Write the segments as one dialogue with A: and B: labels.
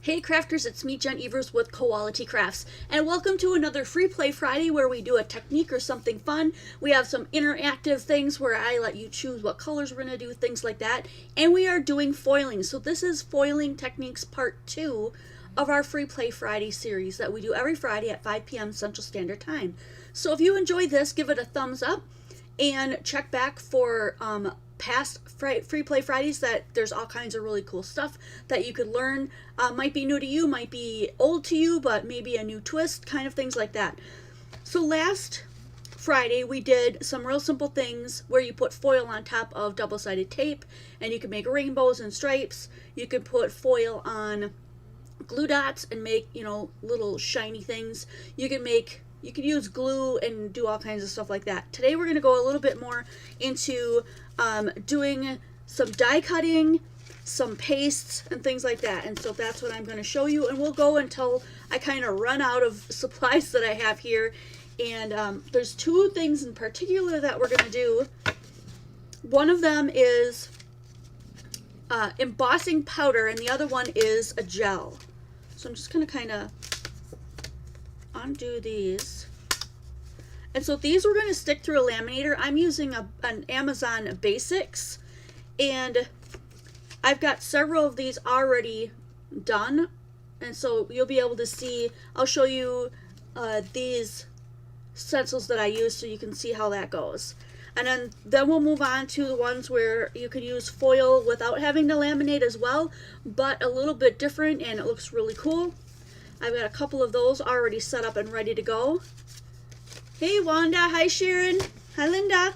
A: Hey crafters, it's me Jen Evers with Koala T Crafts, and welcome to another Free Play Friday where we do a technique or something fun. We have some interactive things where I let you choose what colors we're going to do, things like that, and we are doing foiling. So this is Foiling Techniques Part 2 of our Free Play Friday series that we do every Friday at 5 p.m. Central Standard Time. So if you enjoyed this, give it a thumbs up and check back for past Free Play Fridays. That there's all kinds of really cool stuff that you could learn. Might be new to you, might be old to you, but maybe a new twist, kind of things like that. So last Friday we did some real simple things where you put foil on top of double-sided tape and you can make rainbows and stripes. You can put foil on glue dots and make, you know, little shiny things. You can use glue and do all kinds of stuff like that. Today we're going to go a little bit more into doing some die cutting, some pastes, and things like that. And so that's what I'm going to show you, and we'll go until I kind of run out of supplies that I have here. And there's two things in particular that we're going to do. One of them is embossing powder, and the other one is a gel. So I'm just going to kind of undo these. And so these we're going to stick through a laminator. I'm using an Amazon Basics, and I've got several of these already done, and so you'll be able to see. I'll show you these stencils that I use so you can see how that goes. And then we'll move on to the ones where you can use foil without having to laminate as well, but a little bit different, and it looks really cool. I've got a couple of those already set up and ready to go. Hey Wanda, hi Sharon, hi Linda.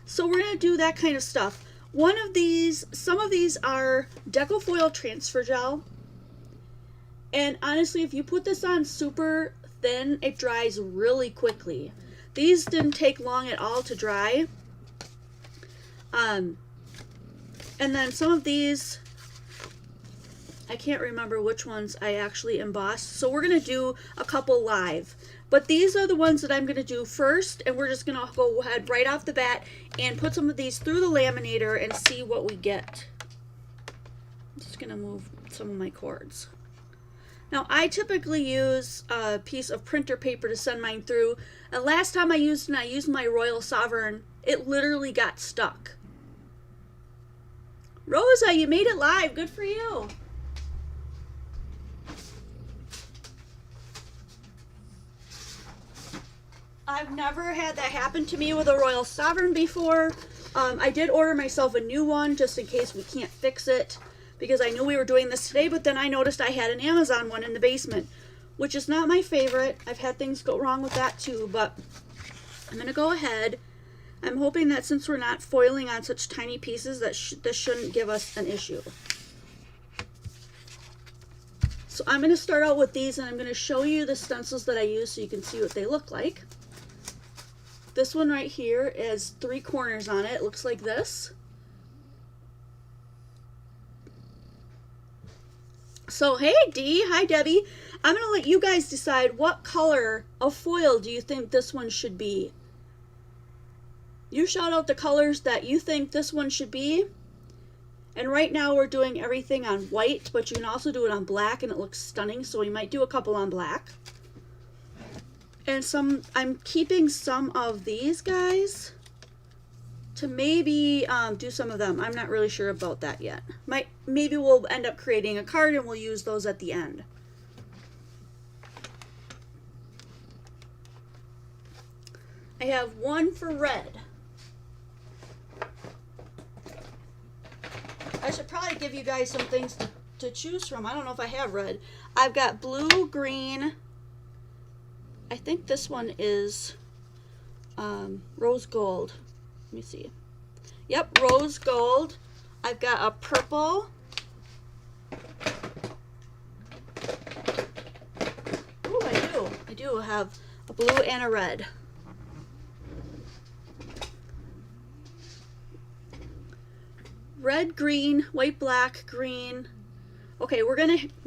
A: So we're going to do that kind of stuff. Some of these are Deco Foil Transfer Gel. And honestly, if you put this on super thin, it dries really quickly. These didn't take long at all to dry. And then some of these, I can't remember which ones I actually embossed. So we're going to do a couple live. But these are the ones that I'm going to do first, and we're just going to go ahead right off the bat and put some of these through the laminator and see what we get. I'm just going to move some of my cords. Now, I typically use a piece of printer paper to send mine through. And last time I used my Royal Sovereign, it literally got stuck. Rosa, you made it live. Good for you. I've never had that happen to me with a Royal Sovereign before. I did order myself a new one just in case we can't fix it, because I knew we were doing this today, but then I noticed I had an Amazon one in the basement, which is not my favorite. I've had things go wrong with that too, but I'm going to go ahead. I'm hoping that since we're not foiling on such tiny pieces that this shouldn't give us an issue. So I'm going to start out with these, and I'm going to show you the stencils that I use so you can see what they look like. This one right here has 3 corners on it. It looks like this. So hey Dee, hi Debbie. I'm going to let you guys decide what color of foil do you think this one should be. You shout out the colors that you think this one should be. And right now we're doing everything on white, but you can also do it on black and it looks stunning, so we might do a couple on black. And I'm keeping some of these guys to maybe do some of them. I'm not really sure about that yet. Maybe we'll end up creating a card and we'll use those at the end. I have one for red. I should probably give you guys some things to choose from. I don't know if I have red. I've got blue, green. I think this one is rose gold. Let me see. Yep, rose gold. I've got a purple. Ooh, I do have a blue and a red. Red, green, white, black, green. Okay, we're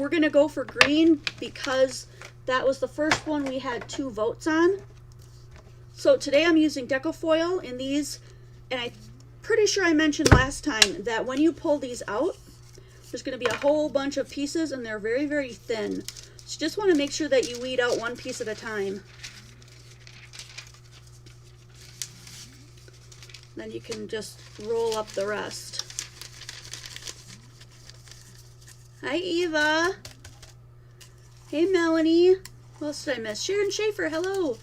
A: gonna go for green because that was the first one we had 2 votes on. So today I'm using Deco Foil in these, and I'm pretty sure I mentioned last time that when you pull these out, There's going to be a whole bunch of pieces and they're very, very thin. So you just want to make sure that you weed out one piece at a time. Then you can just roll up the rest. Hi, Eva. Hey, Melanie. What else did I miss? Sharon Schaefer, hello.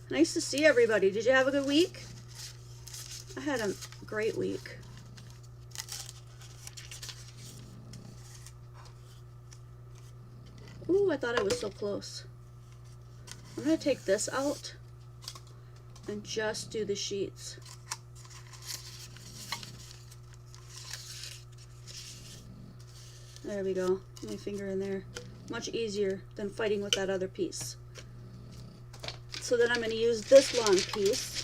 A: Nice to see everybody. Did you have a good week? I had a great week. Ooh, I thought I was so close. I'm going to take this out and just do the sheets. There we go. Put my finger in there. Much easier than fighting with that other piece. So then I'm going to use this long piece.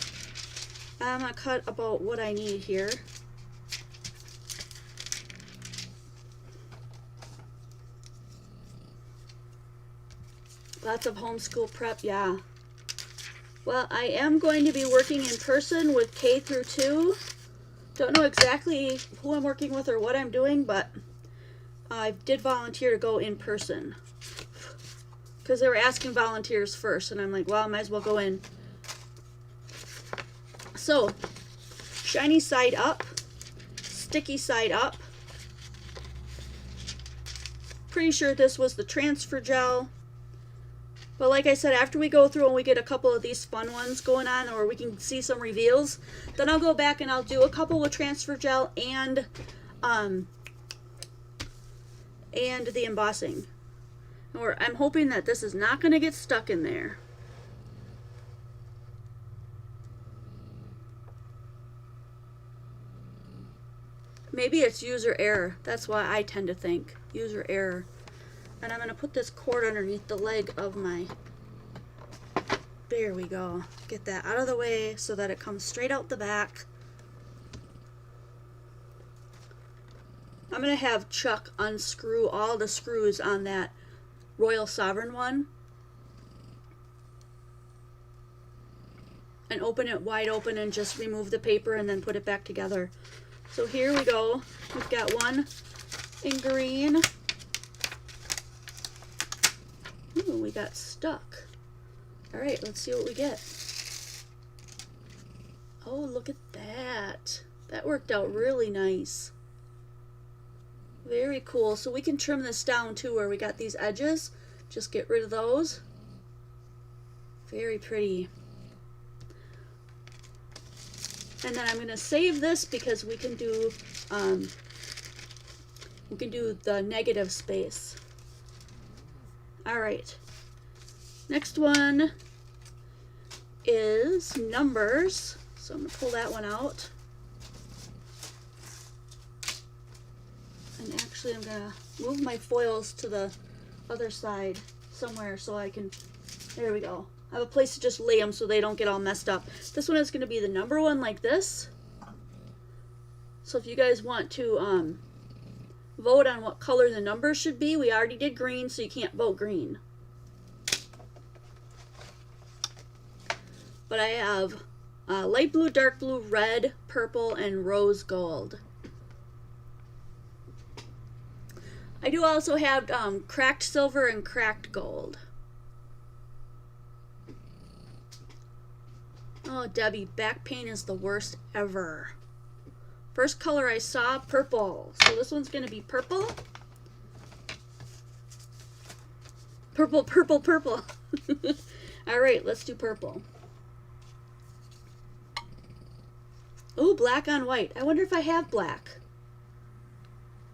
A: I'm going to cut about what I need here. Lots of homeschool prep, yeah. Well, I am going to be working in person with K through 2. Don't know exactly who I'm working with or what I'm doing, but I did volunteer to go in person. Because they were asking volunteers first, and I'm like, well, I might as well go in. So, shiny side up, sticky side up. Pretty sure this was the transfer gel. But like I said, after we go through and we get a couple of these fun ones going on, or we can see some reveals, then I'll go back and I'll do a couple with transfer gel and the embossing. Or I'm hoping that this is not going to get stuck in there. Maybe it's user error. That's why I tend to think user error. And I'm going to put this cord underneath the leg of my, there we go. Get that out of the way so that it comes straight out the back. I'm going to have Chuck unscrew all the screws on that Royal Sovereign one. And open it wide open and just remove the paper and then put it back together. So here we go. We've got one in green. Ooh, we got stuck. All right, let's see what we get. Oh, look at that. That worked out really nice. Very cool. So we can trim this down too where we got these edges. Just get rid of those. Very pretty. And then I'm going to save this because we can do the negative space. All right. Next one is numbers. So I'm going to pull that one out. And actually I'm going to move my foils to the other side somewhere so I can, there we go. I have a place to just lay them so they don't get all messed up. This one is going to be the number one like this. So if you guys want to vote on what color the numbers should be, we already did green, so you can't vote green. But I have light blue, dark blue, red, purple, and rose gold. I do also have cracked silver and cracked gold. Oh, Debbie, back pain is the worst ever. First color I saw, purple. So this one's going to be purple. Purple, purple, purple. All right, let's do purple. Ooh, black on white. I wonder if I have black.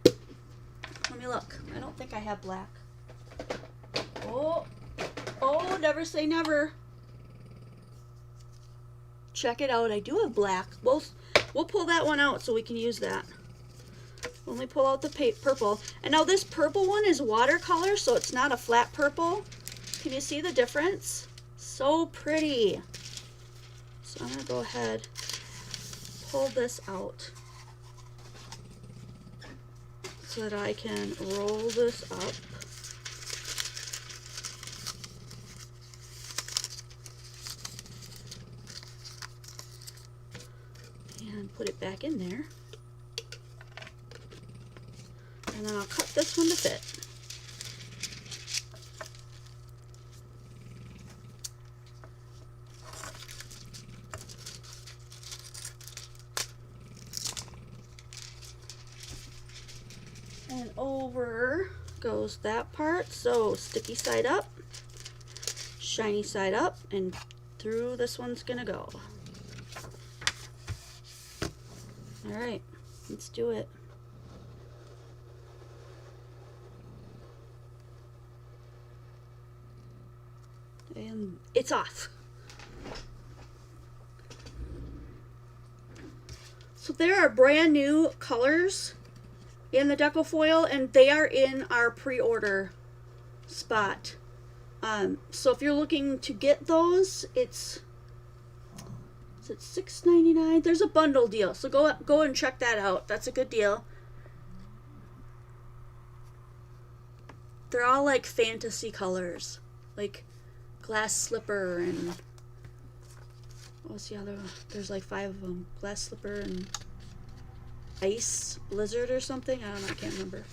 A: Let me look. I don't think I have black. Oh, never say never. Check it out. I do have black. We'll pull that one out so we can use that. When we pull out the purple. And now this purple one is watercolor, so it's not a flat purple. Can you see the difference? So pretty. So I'm going to go ahead, pull this out so that I can roll this up. and put it back in there. And then I'll cut this one to fit. And over goes that part. So sticky side up, shiny side up, and through this one's gonna go. All right, let's do it. And it's off. So there are brand new colors in the deco foil, and they are in our pre-order spot. So if you're looking to get those, is it $6.99? There's a bundle deal, so go and check that out. That's a good deal. They're all like fantasy colors, like glass slipper and what's the other one? There's like 5 of them. Glass slipper and ice blizzard or something. I don't know. I can't remember.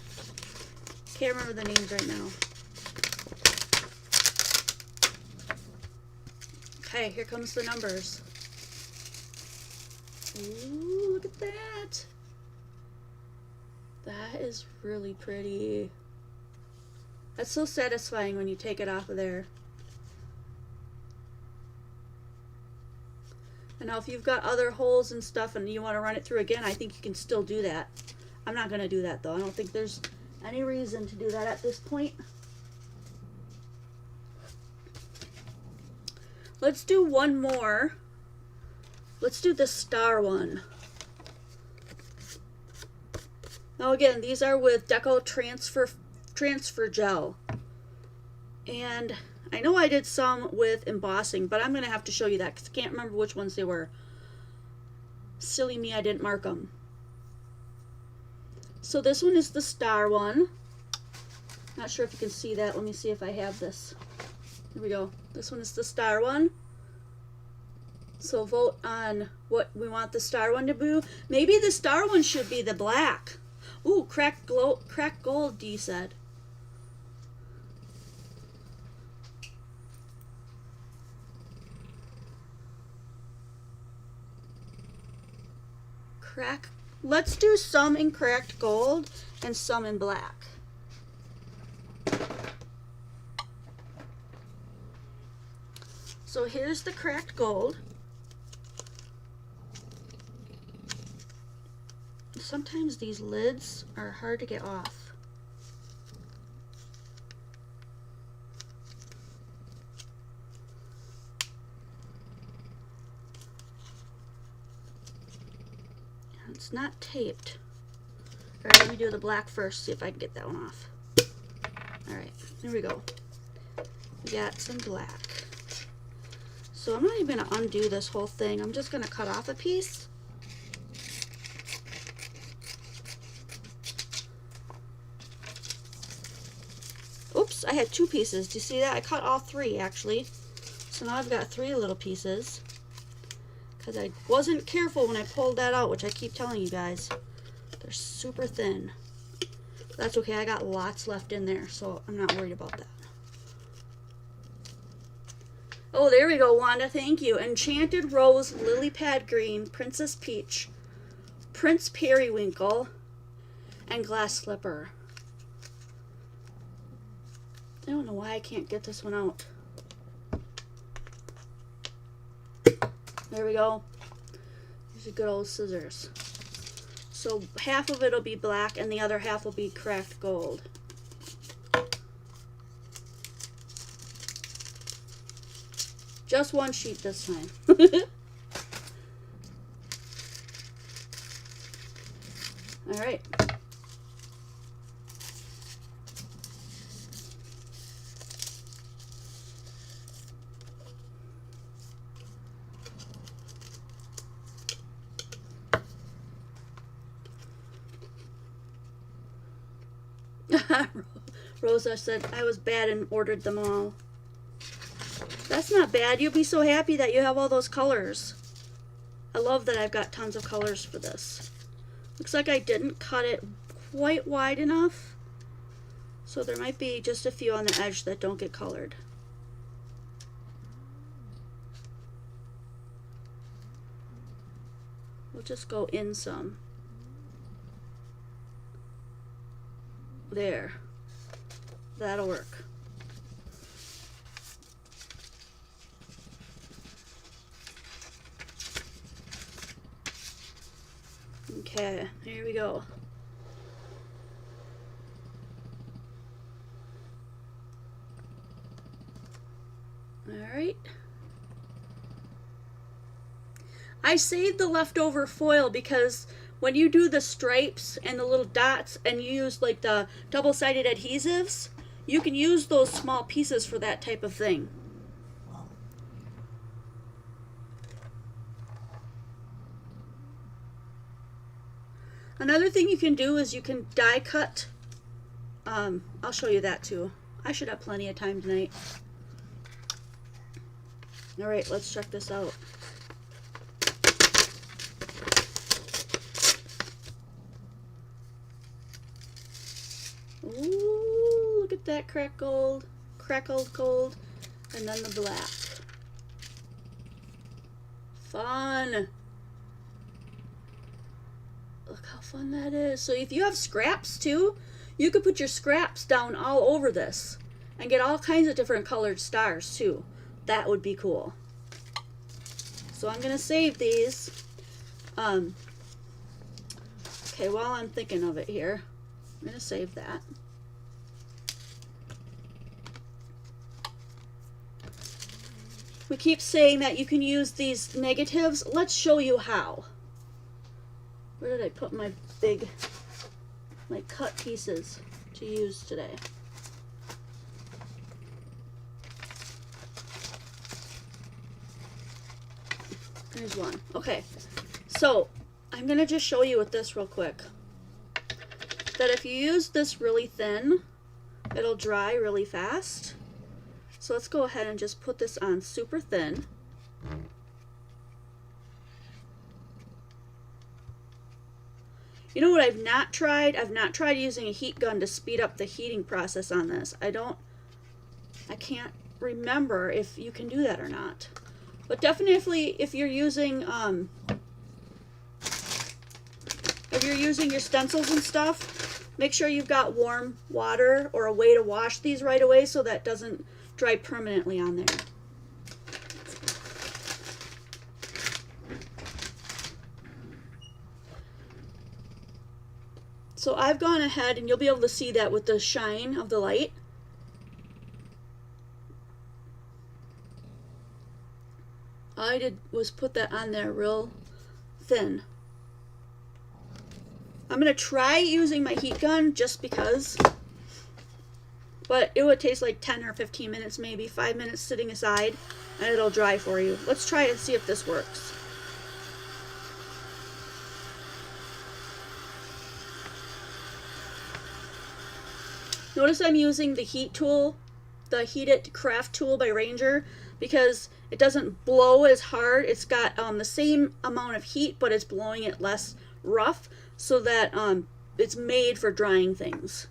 A: Can't remember the names right now. Okay, here comes the numbers. Ooh, look at that. That is really pretty. That's so satisfying when you take it off of there. And now if you've got other holes and stuff and you want to run it through again, I think you can still do that. I'm not going to do that though. I don't think there's any reason to do that at this point. Let's do one more. Let's do the star one. Now again, these are with Deco Transfer Gel. And I know I did some with embossing, but I'm going to have to show you that because I can't remember which ones they were. Silly me, I didn't mark them. So this one is the star one. Not sure if you can see that. Let me see if I have this. Here we go. This one is the star one. So vote on what we want the star one to be. Maybe the star one should be the black. Ooh, cracked gold, Dee said. Let's do some in cracked gold and some in black. So here's the cracked gold. Sometimes these lids are hard to get off. It's not taped. Alright, let me do the black first, see if I can get that one off. Alright, here we go. We got some black. So I'm not even going to undo this whole thing. I'm just going to cut off a piece. Oops, I had 2 pieces. Do you see that? I cut all 3 actually. So now I've got 3 little pieces. Because I wasn't careful when I pulled that out, which I keep telling you guys. They're super thin. That's okay, I got lots left in there, so I'm not worried about that. Oh, there we go, Wanda, thank you. Enchanted Rose, Lily Pad Green, Princess Peach, Prince Periwinkle, and Glass Slipper. I don't know why I can't get this one out. There we go. These are good old scissors. So half of it will be black and the other half will be cracked gold. Just one sheet this time. All right. Rosa said I was bad and ordered them all. That's not bad. You'll be so happy that you have all those colors. I love that I've got tons of colors for this. Looks like I didn't cut it quite wide enough, so there might be just a few on the edge that don't get colored. We'll just go in some. There. That'll work. Okay, here we go. All right. I saved the leftover foil because when you do the stripes and the little dots and you use like the double-sided adhesives, you can use those small pieces for that type of thing. Another thing you can do is you can die cut. I'll show you that too. I should have plenty of time tonight. All right, let's check this out. Ooh, look at that crackled gold, and then the black. Fun. Look how fun that is. So if you have scraps too, you could put your scraps down all over this and get all kinds of different colored stars too. That would be cool. So I'm gonna save these. Okay, while I'm thinking of it here, I'm gonna save that. We keep saying that you can use these negatives. Let's show you how. Where did I put my cut pieces to use today? There's one. Okay, so I'm gonna just show you with this real quick. That if you use this really thin, it'll dry really fast. So let's go ahead and just put this on super thin. You know what I've not tried? I've not tried using a heat gun to speed up the heating process on this. I can't remember if you can do that or not. But definitely if you're using your stencils and stuff, make sure you've got warm water or a way to wash these right away so that doesn't dry permanently on there. So I've gone ahead, and you'll be able to see that with the shine of the light. All I did was put that on there real thin. I'm going to try using my heat gun just because, but it would take like 10 or 15 minutes, maybe 5 minutes sitting aside, and it'll dry for you. Let's try it and see if this works. Notice I'm using the heat tool, the Heated Craft tool by Ranger, because it doesn't blow as hard. It's got the same amount of heat, but it's blowing it less rough, so that it's made for drying things.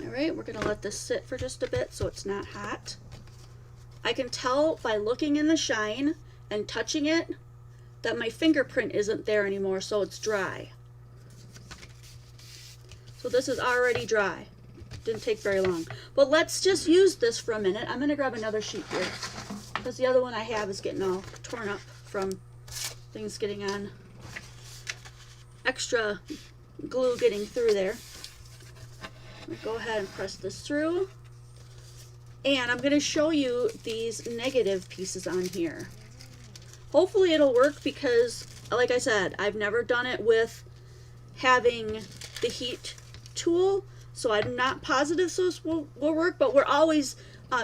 A: Alright, we're going to let this sit for just a bit so it's not hot. I can tell by looking in the shine and touching it that my fingerprint isn't there anymore, so it's dry. So this is already dry. Didn't take very long. But let's just use this for a minute. I'm going to grab another sheet here, because the other one I have is getting all torn up from things getting on. Extra glue getting through there. Go ahead and press this through, and I'm going to show you these negative pieces on here. Hopefully it'll work, because like I said, I've never done it with having the heat tool, so I'm not positive this will work, but we're always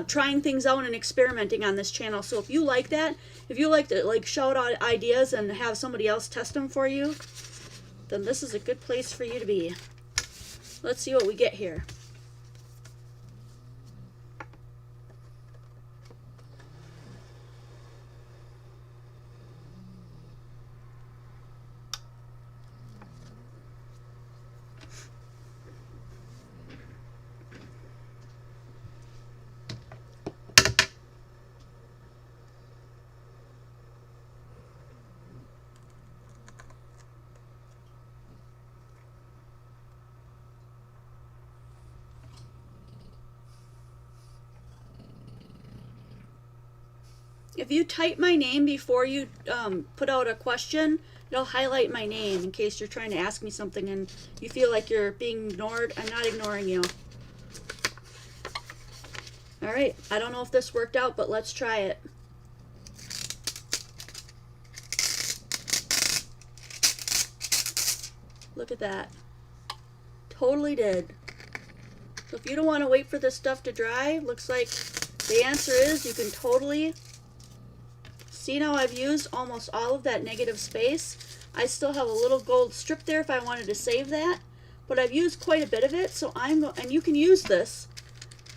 A: trying things out and experimenting on this channel. So if you like that, if you like to like shout out ideas and have somebody else test them for you, then this is a good place for you to be. Let's see what we get here. If you type my name before you put out a question, it'll highlight my name in case you're trying to ask me something and you feel like you're being ignored. I'm not ignoring you. All right, I don't know if this worked out, but let's try it. Look at that. Totally did. So if you don't want to wait for this stuff to dry, looks like the answer is you can totally see now I've used almost all of that negative space. I still have a little gold strip there if I wanted to save that, but I've used quite a bit of it, so and you can use this.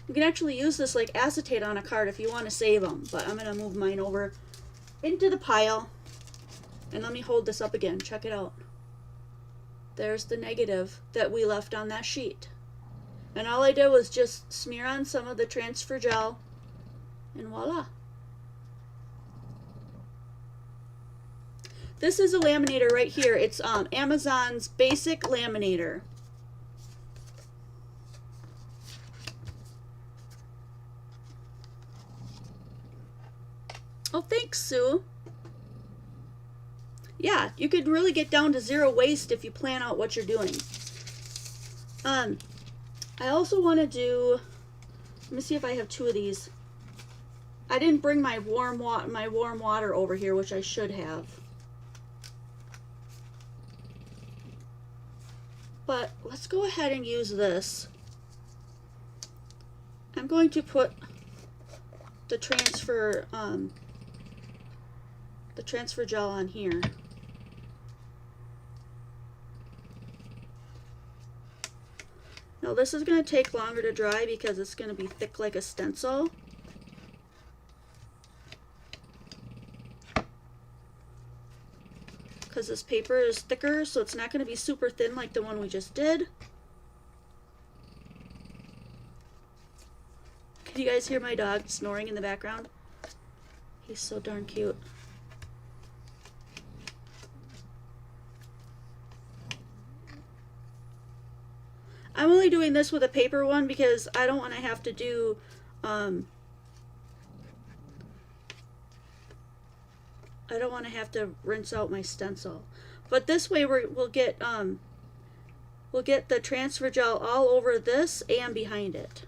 A: You can actually use this like acetate on a card if you want to save them, but I'm going to move mine over into the pile, and let me hold this up again. Check it out. There's the negative that we left on that sheet. And all I did was just smear on some of the transfer gel, and voila. This is a laminator right here. It's Amazon's basic laminator. Oh, thanks, Sue. Yeah, you could really get down to zero waste if you plan out what you're doing. I also want to do, let me see if I have two of these. I didn't bring my warm water over here, which I should have. But let's go ahead and use this. I'm going to put the transfer gel on here. Now this is going to take longer to dry because it's going to be thick like a stencil. Because this paper is thicker, so it's not going to be super thin like the one we just did. Can you guys hear my dog snoring in the background? He's so darn cute. I'm only doing this with a paper one because I don't want to have to do I don't want to have to rinse out my stencil. But this way we'll get the transfer gel all over this and behind it.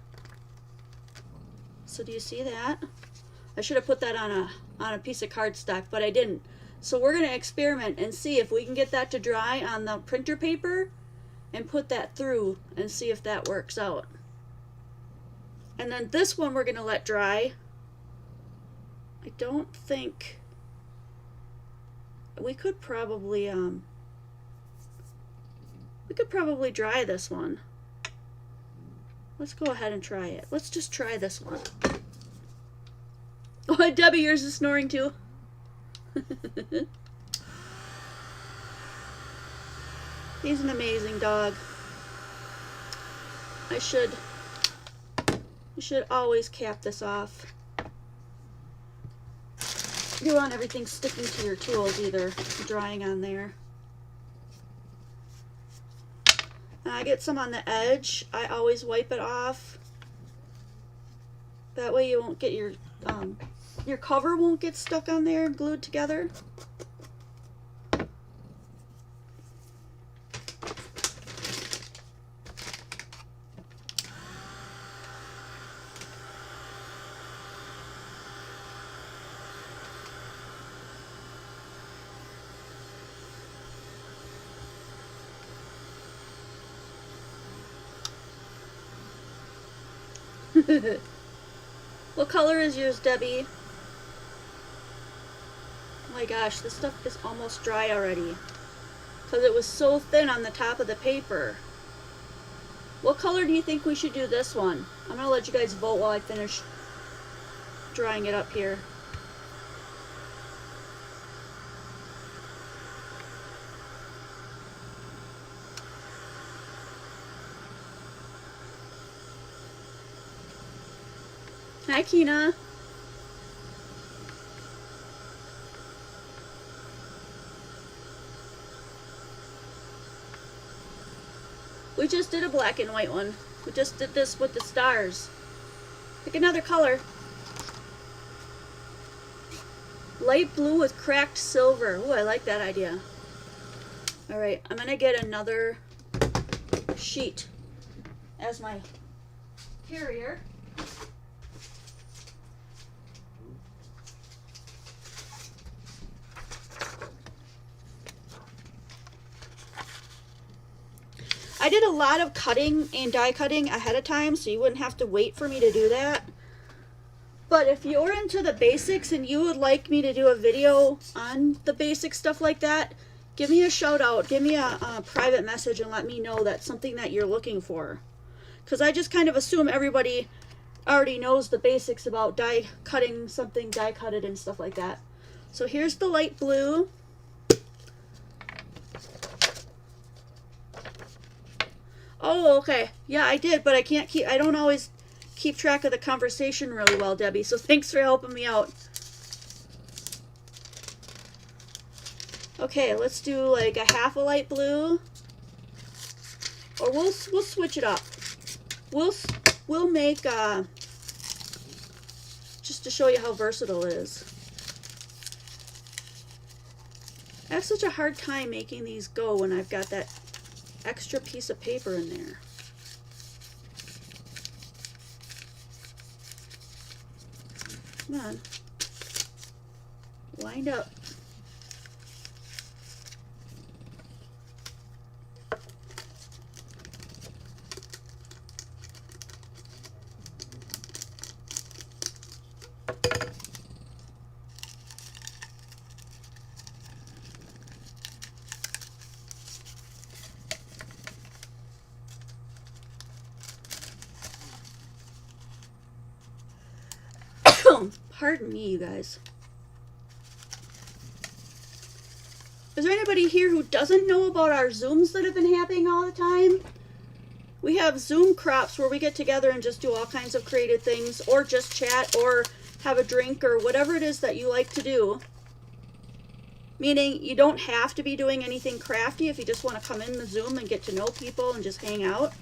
A: So do you see that? I should have put that on a piece of cardstock, but I didn't. So we're going to experiment and see if we can get that to dry on the printer paper and put that through and see if that works out. And then this one we're going to let dry. I don't think we could probably dry this one. Let's go ahead and try it. Let's just try this one. Oh, Debbie, yours is snoring too. He's an amazing dog. You should always cap this off. You don't want everything sticking to your tools either, drying on there. And I get some on the edge. I always wipe it off. That way you won't get your cover won't get stuck on there and glued together. What color is yours, Debbie? Oh my gosh, this stuff is almost dry already. Because it was so thin on the top of the paper. What color do you think we should do this one? I'm going to let you guys vote while I finish drying it up here. Hi, Kina. We just did a black and white one. We just did this with the stars. Pick another color. Light blue with cracked silver. Ooh, I like that idea. Alright, I'm going to get another sheet as my carrier. I did a lot of cutting and die cutting ahead of time, so you wouldn't have to wait for me to do that. But if you're into the basics and you would like me to do a video on the basic stuff like that, give me a shout out, give me a private message and let me know that's something that you're looking for. Because I just kind of assume everybody already knows the basics about die cutting something die cutted and stuff like that. So here's the light blue. Oh, okay. Yeah, I did, but I don't always keep track of the conversation really well, Debbie, so thanks for helping me out. Okay, let's do like a half a light blue. Or we'll switch it up. We'll make just to show you how versatile it is. I have such a hard time making these go when I've got that extra piece of paper in there. Come on. Wind up. Pardon me, you guys. Is there anybody here who doesn't know about our Zooms that have been happening all the time? We have Zoom crops where we get together and just do all kinds of creative things, or just chat, or have a drink, or whatever it is that you like to do. Meaning, you don't have to be doing anything crafty if you just want to come in the Zoom and get to know people and just hang out.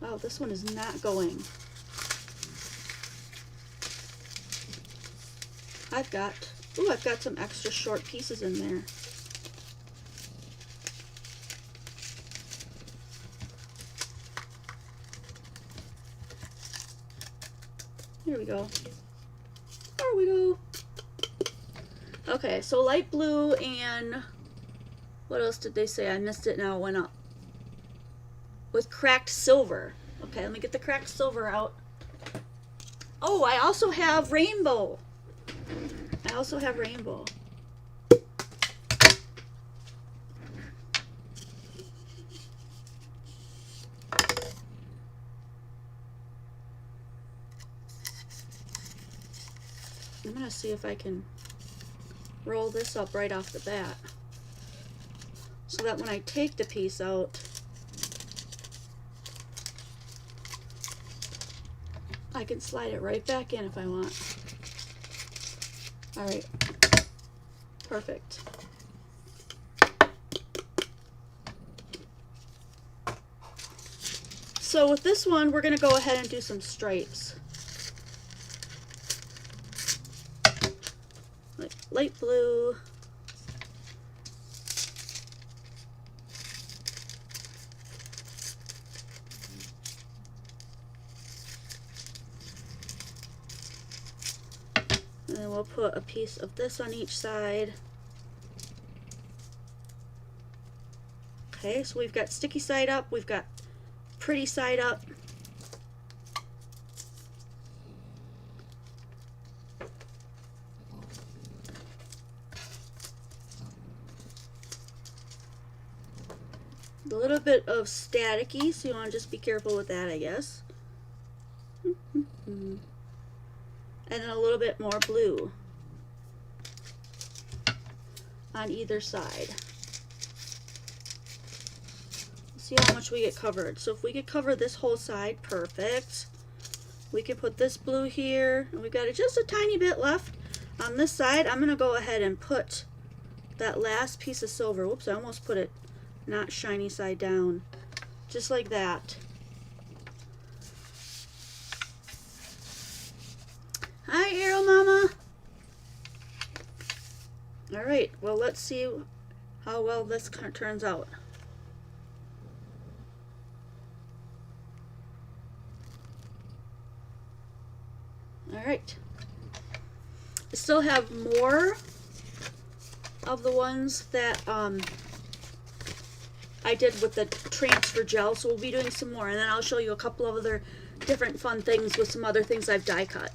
A: Oh, this one is not going. I've got some extra short pieces in there. Here we go. There we go. Okay, so light blue and what else did they say? I missed it now, it went up. With cracked silver. Okay, let me get the cracked silver out. Oh, I also have rainbow. I also have rainbow. I'm going to see if I can roll this up right off the bat so that when I take the piece out, I can slide it right back in if I want. All right, perfect. So with this one, we're going to go ahead and do some stripes. Like light blue. And then we'll put a piece of this on each side. Okay, so we've got sticky side up, we've got pretty side up. A little bit of staticky, so you want to just be careful with that, I guess. And then a little bit more blue on either side. See how much we get covered. So if we could cover this whole side, perfect. We can put this blue here, and we've got just a tiny bit left on this side. I'm going to go ahead and put that last piece of silver. Whoops, I almost put it not shiny side down. Just like that. Hi, Arrow Mama. All right, well, let's see how well this turns out. All right. I still have more of the ones that I did with the transfer gel, so we'll be doing some more, and then I'll show you a couple of other different fun things with some other things I've die cut.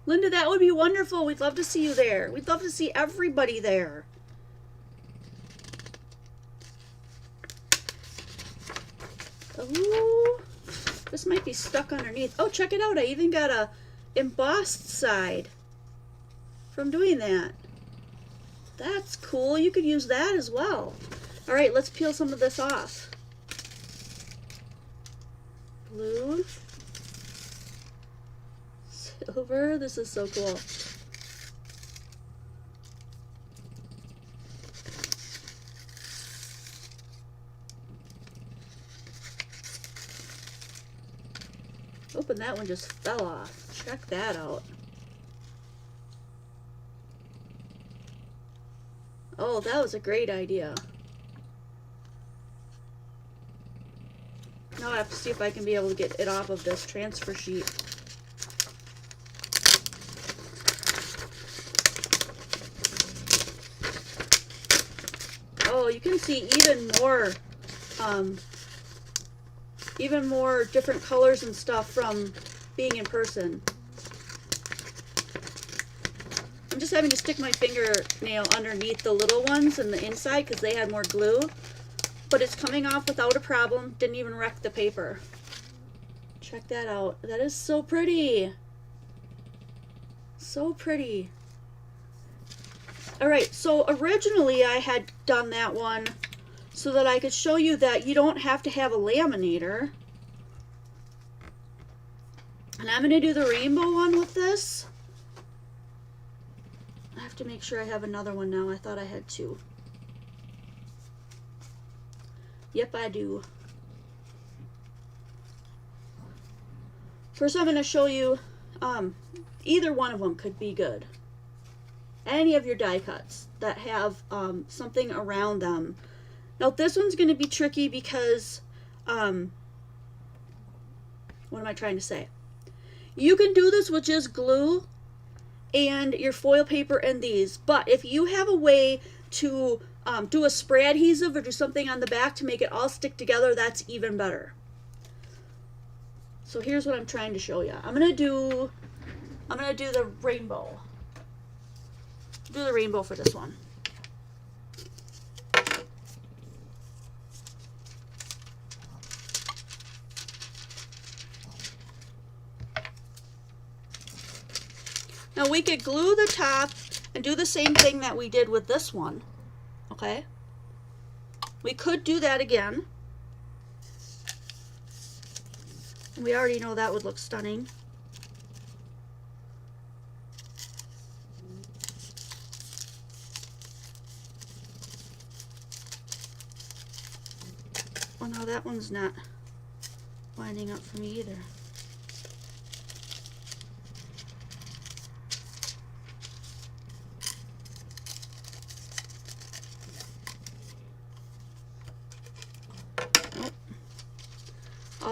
A: Linda, that would be wonderful. We'd love to see you there. We'd love to see everybody there. Oh, this might be stuck underneath. Oh, check it out. I even got a embossed side from doing that. That's cool. You could use that as well. All right, let's peel some of this off. Blue. Silver. This is so cool. Open that one just fell off. Check that out. Oh, that was a great idea. Now I have to see if I can be able to get it off of this transfer sheet. Oh, you can see even more different colors and stuff from being in person. I'm just having to stick my fingernail underneath the little ones and the inside because they had more glue, but it's coming off without a problem. Didn't even wreck the paper. Check that out. That is so pretty. So pretty. All right, so originally I had done that one so that I could show you that you don't have to have a laminator. And I'm going to do the rainbow one with this. I have to make sure I have another one now. I thought I had two. Yep, I do. First I'm going to show you, either one of them could be good. Any of your die cuts that have something around them. Now this one's going to be tricky because, what am I trying to say? You can do this with just glue and your foil paper and these, but if you have a way to do a spray adhesive or do something on the back to make it all stick together, that's even better. So here's what I'm trying to show you. I'm gonna do the rainbow. Do the rainbow for this one. Now we could glue the top and do the same thing that we did with this one, okay? We could do that again. We already know that would look stunning. Oh no, that one's not lining up for me either.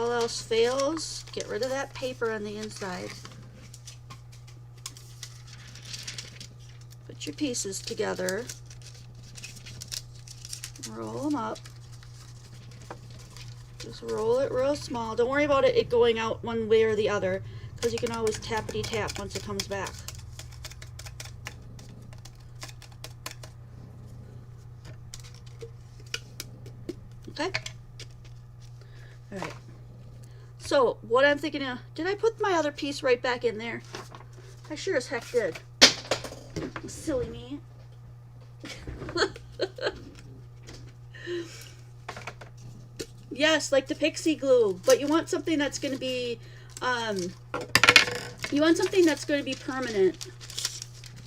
A: all else fails, get rid of that paper on the inside. Put your pieces together. Roll them up. Just roll it real small. Don't worry about it going out one way or the other, because you can always tappity tap once it comes back. Okay? Alright. So, what I'm thinking of, did I put my other piece right back in there? I sure as heck did. Silly me. Yes, like the pixie glue, but you want something that's going to be, permanent.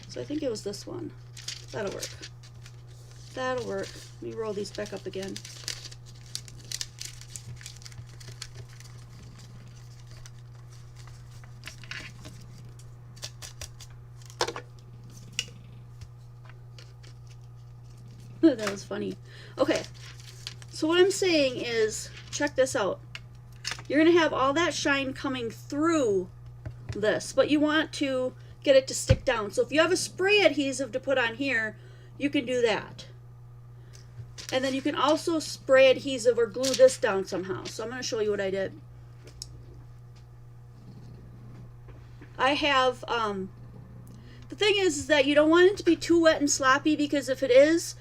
A: So I think it was this one. That'll work. That'll work. Let me roll these back up again. That was funny. Okay. So what I'm saying is, check this out. You're going to have all that shine coming through this, but you want to get it to stick down. So if you have a spray adhesive to put on here, you can do that. And then you can also spray adhesive or glue this down somehow. So I'm going to show you what I did. I have, the thing is that you don't want it to be too wet and sloppy, because if it is,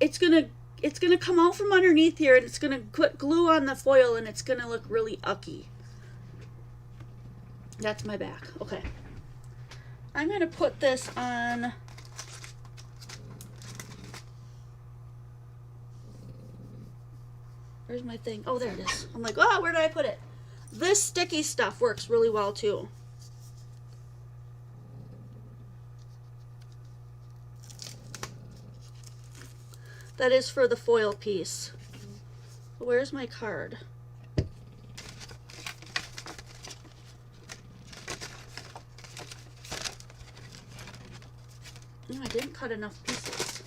A: it's gonna come out from underneath here, and it's gonna put glue on the foil, and it's gonna look really ucky. That's my back. Okay. I'm gonna put this on. Where's my thing? Oh, there it is. I'm like, oh, where did I put it? This sticky stuff works really well too. That is for the foil piece. Where's my card? No, I didn't cut enough pieces.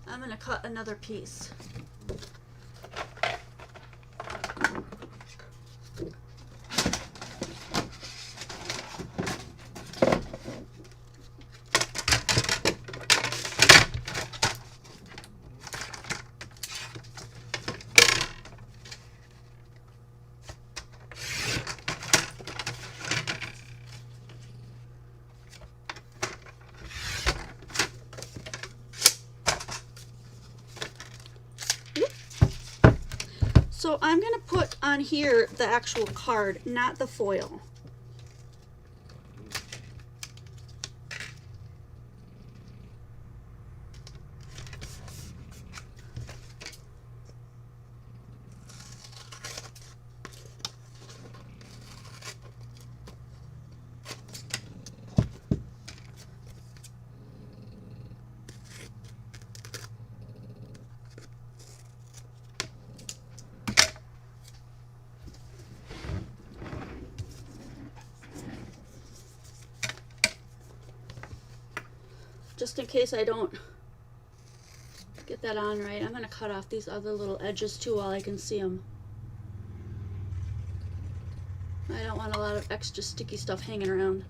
A: I'm gonna cut another piece. So I'm going to put on here the actual card, not the foil. Just in case I don't get that on right, I'm going to cut off these other little edges too while I can see them. I don't want a lot of extra sticky stuff hanging around.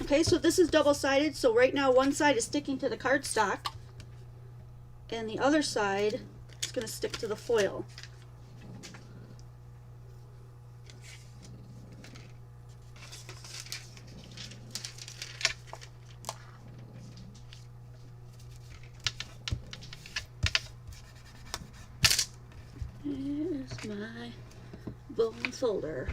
A: Okay, so this is double-sided, so right now one side is sticking to the cardstock and the other side is going to stick to the foil. Here's my bone folder.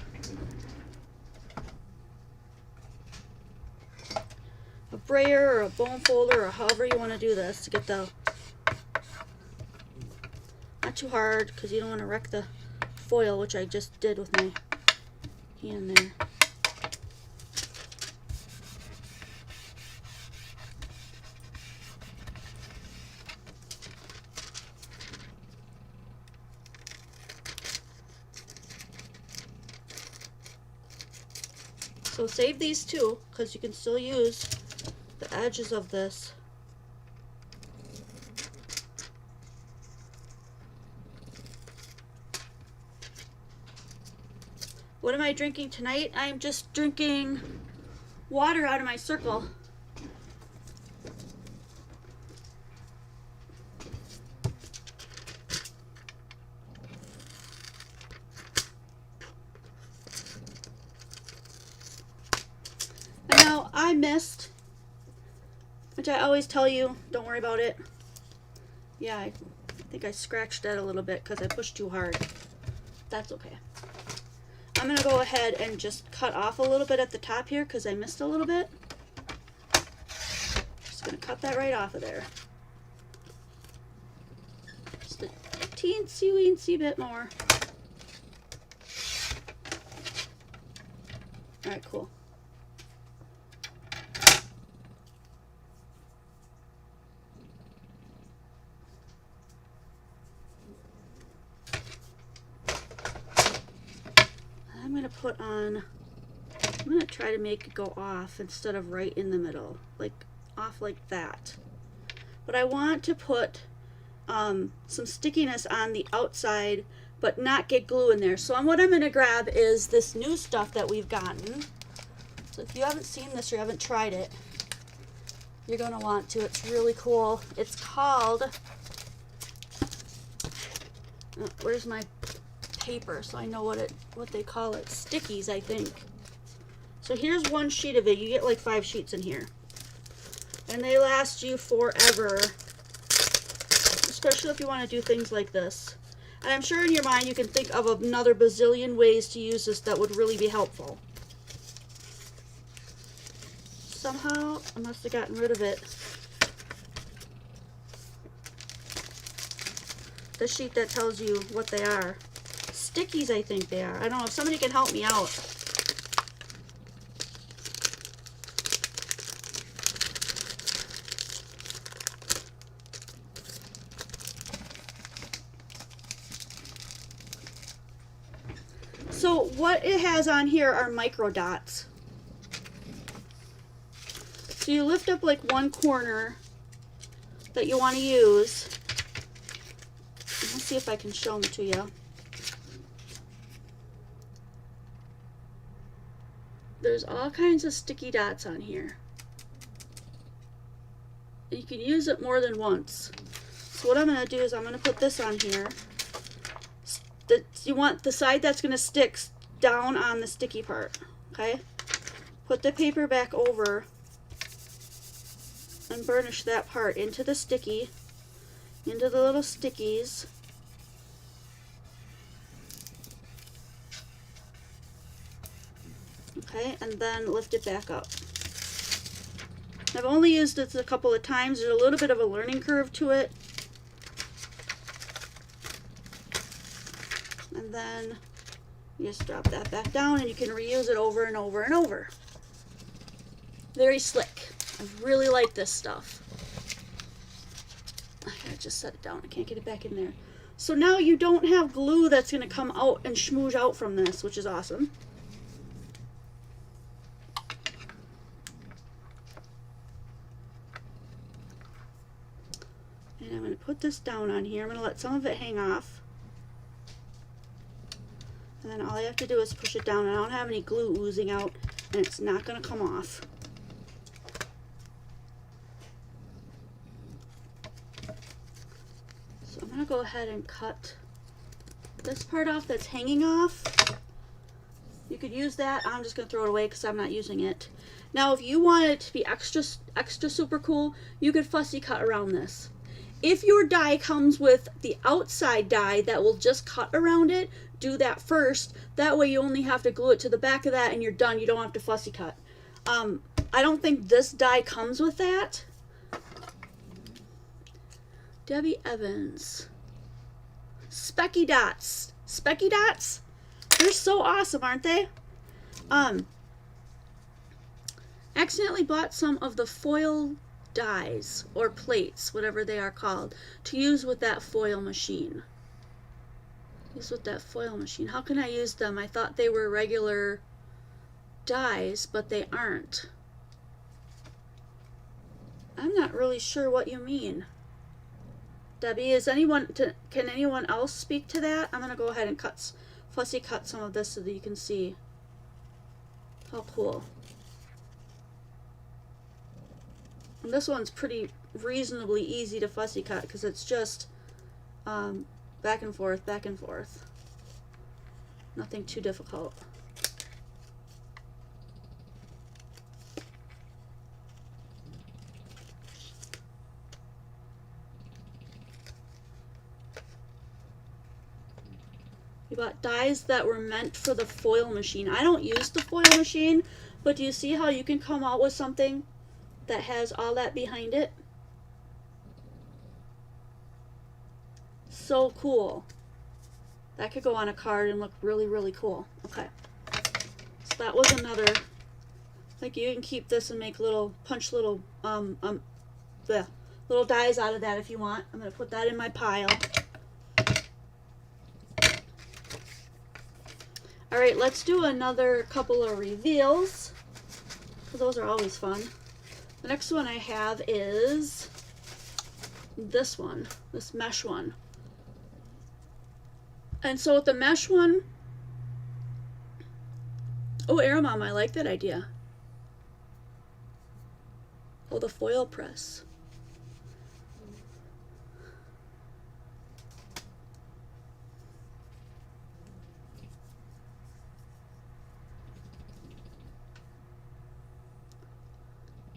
A: A brayer or a bone folder, or however you want to do this to get the, not too hard because you don't want to wreck the foil, which I just did with my hand there. So So save these too, because you can still use the edges of this. What am I drinking tonight? I'm just drinking water out of my circle. And now I missed, which I always tell you, don't worry about it. Yeah, I think I scratched that a little bit because I pushed too hard. That's okay. I'm going to go ahead and just cut off a little bit at the top here because I missed a little bit. Just going to cut that right off of there. Just a teensy-weensy bit more. Alright, cool. I'm going to try to make it go off instead of right in the middle, like off like that. But I want to put some stickiness on the outside, but not get glue in there. So what I'm going to grab is this new stuff that we've gotten. So if you haven't seen this or you haven't tried it, you're going to want to. It's really cool. It's called, where's my paper so I know what they call it. Stickies, I think. So here's one sheet of it. You get like 5 sheets in here. And they last you forever. Especially if you want to do things like this. And I'm sure in your mind you can think of another bazillion ways to use this that would really be helpful. Somehow I must have gotten rid of it. The sheet that tells you what they are. Stickies, I think they are. I don't know if somebody can help me out. So what it has on here are micro dots. So you lift up like one corner that you want to use. Let's see if I can show them to you. There's all kinds of sticky dots on here. And you can use it more than once. So what I'm going to do is I'm going to put this on here. You want the side that's going to stick down on the sticky part. Okay? Put the paper back over and burnish that part into the sticky, into the little stickies. Okay, and then lift it back up. I've only used this a couple of times. There's a little bit of a learning curve to it. And then you just drop that back down and you can reuse it over and over and over. Very slick. I really like this stuff. I gotta just set it down. I can't get it back in there. So now you don't have glue that's going to come out and smoosh out from this, which is awesome. And I'm going to put this down on here. I'm going to let some of it hang off. And then all I have to do is push it down. I don't have any glue oozing out, and it's not going to come off. So I'm going to go ahead and cut this part off that's hanging off. You could use that. I'm just going to throw it away because I'm not using it. Now, if you want it to be extra super cool, you could fussy cut around this. If your die comes with the outside die that will just cut around it, do that first. That way you only have to glue it to the back of that and you're done. You don't have to fussy cut. I don't think this die comes with that. Debbie Evans. Specky dots. Specky dots? They're so awesome, aren't they? Accidentally bought some of the foil dies or plates, whatever they are called, to use with that foil machine. How can I use them? I thought they were regular dies, but they aren't. I'm not really sure what you mean. Debbie, can anyone else speak to that? I'm gonna go ahead and fussy cut some of this so that you can see how cool. And this one's pretty reasonably easy to fussy cut because it's just back and forth, back and forth. Nothing too difficult. We bought dies that were meant for the foil machine. I don't use the foil machine, but do you see how you can come out with something that has all that behind it? So cool. That could go on a card and look really, really cool. Okay. So that was another, like you can keep this and make little, punch little, little dies out of that if you want. I'm going to put that in my pile. All right, let's do another couple of reveals. Those are always fun. The next one I have is this one, this mesh one. And so with the mesh one, oh, Aramom, I like that idea. Oh, the foil press.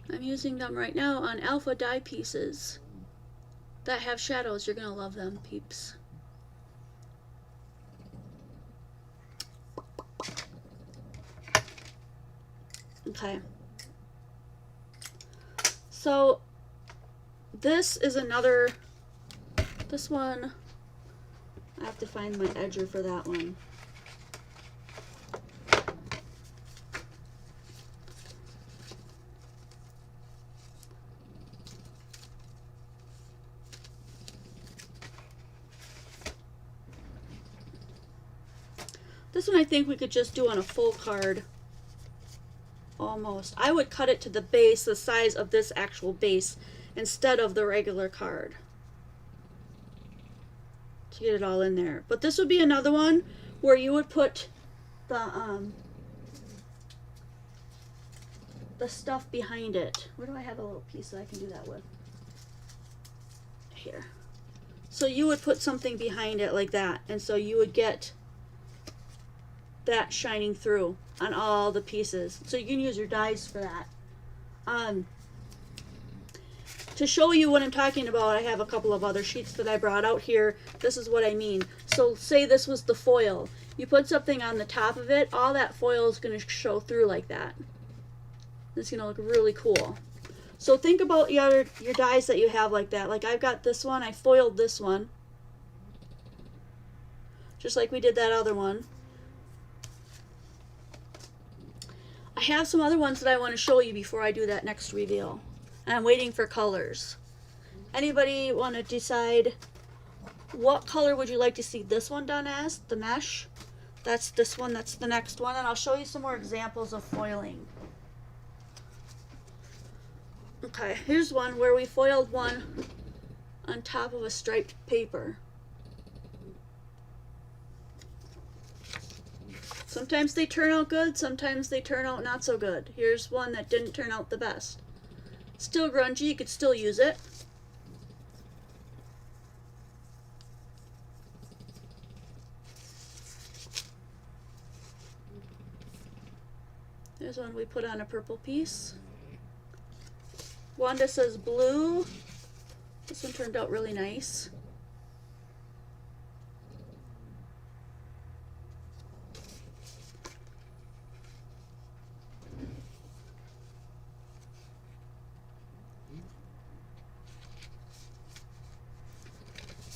A: I'm using them right now on alpha die pieces that have shadows. You're gonna love them, peeps. Okay. So this is another, this one, I have to find my edger for that one. This one I think we could just do on a full card. Almost. I would cut it to the base, the size of this actual base, instead of the regular card. To get it all in there. But this would be another one where you would put the stuff behind it. Where do I have a little piece that I can do that with? Here. So you would put something behind it like that, and so you would get that shining through on all the pieces. So you can use your dies for that. To show you what I'm talking about, I have a couple of other sheets that I brought out here. This is what I mean. So say this was the foil. You put something on the top of it, all that foil is going to show through like that. It's going to look really cool. So think about your dies that you have like that. Like I've got this one, I foiled this one. Just like we did that other one. I have some other ones that I want to show you before I do that next reveal. And I'm waiting for colors. Anybody want to decide what color would you like to see this one done as? The mesh? That's this one, that's the next one. And I'll show you some more examples of foiling. Okay, here's one where we foiled one on top of a striped paper. Sometimes they turn out good, sometimes they turn out not so good. Here's one that didn't turn out the best. Still grungy, you could still use it. There's one we put on a purple piece. Wanda says blue. This one turned out really nice.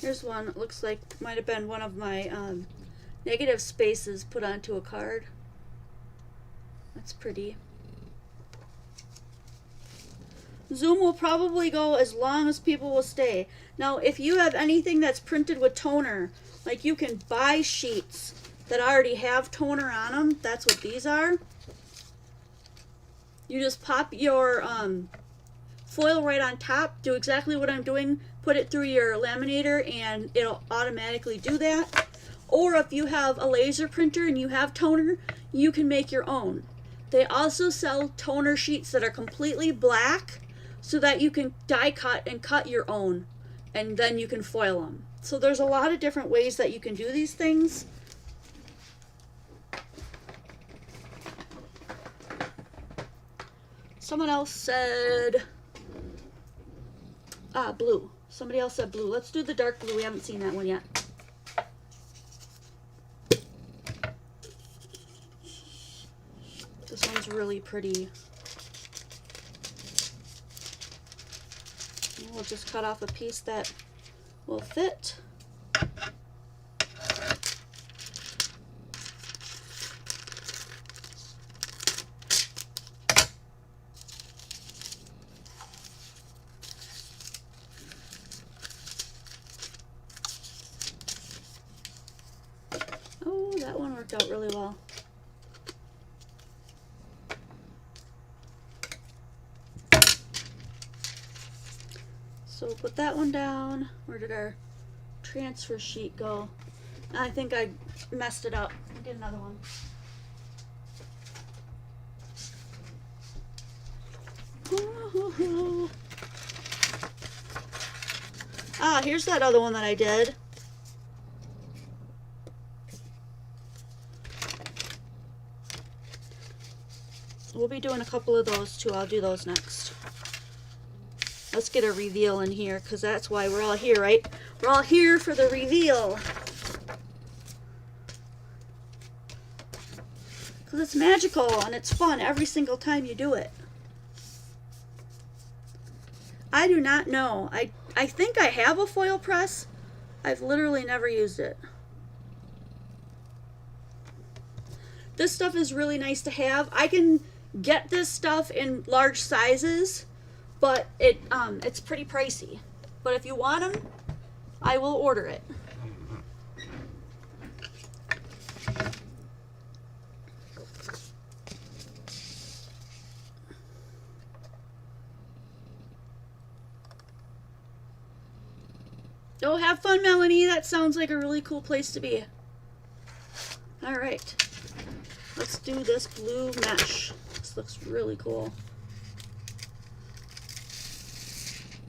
A: Here's one, it looks like might have been one of my negative spaces put onto a card. That's pretty. Zoom will probably go as long as people will stay. Now, if you have anything that's printed with toner, like you can buy sheets that already have toner on them, that's what these are. You just pop your foil right on top, do exactly what I'm doing, put it through your laminator, and it'll automatically do that. Or if you have a laser printer and you have toner, you can make your own. They also sell toner sheets that are completely black so that you can die cut and cut your own, and then you can foil them. So there's a lot of different ways that you can do these things. Someone else said, blue. Somebody else said blue. Let's do the dark blue. We haven't seen that one yet. This one's really pretty. We'll just cut off a piece that will fit. Oh, that one worked out really well. So we'll put that one down. Where did our transfer sheet go? I think I messed it up. I'll get another one. Here's that other one that I did. We'll be doing a couple of those too. I'll do those next. Let's get a reveal in here, because that's why we're all here, right? We're all here for the reveal. Because it's magical and it's fun every single time you do it. I do not know. I think I have a foil press. I've literally never used it. This stuff is really nice to have. I can get this stuff in large sizes, but it's pretty pricey. But if you want them, I will order it. Oh, have fun, Melanie. That sounds like a really cool place to be. All right. Let's do this blue mesh. This looks really cool.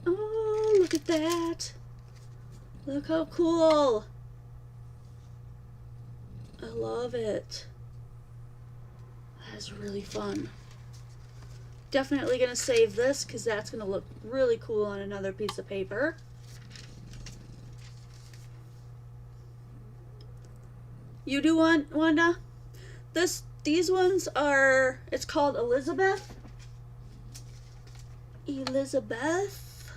A: Oh, look at that. Look how cool. I love it. That's really fun. Definitely going to save this because that's going to look really cool on another piece of paper. You do want, Wanda? These ones are, it's called Elizabeth. Elizabeth.